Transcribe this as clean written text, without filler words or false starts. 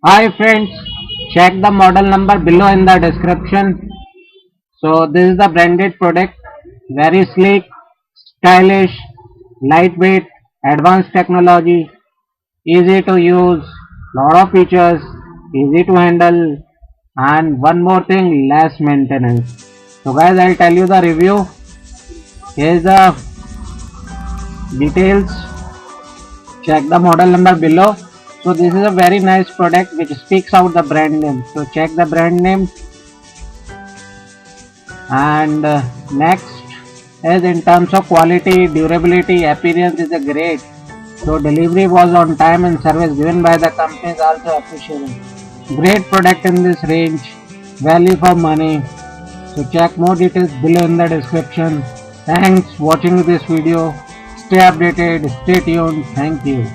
Hi friends, check the model number below in the description. So this is the branded product, very sleek, stylish, lightweight, advanced technology, easy to use, lot of features, easy to handle, and one more thing, less maintenance. So guys, I'll tell you the review. Here's the details. Check the model number below. So this is a very nice product which speaks out the brand name. So check the brand name. And next is in terms of quality, durability, appearance is a great. So delivery was on time and service given by the company is also appreciable. Great product in this range, value for money. So check more details below in the description. Thanks watching this video. Stay updated, stay tuned. Thank you.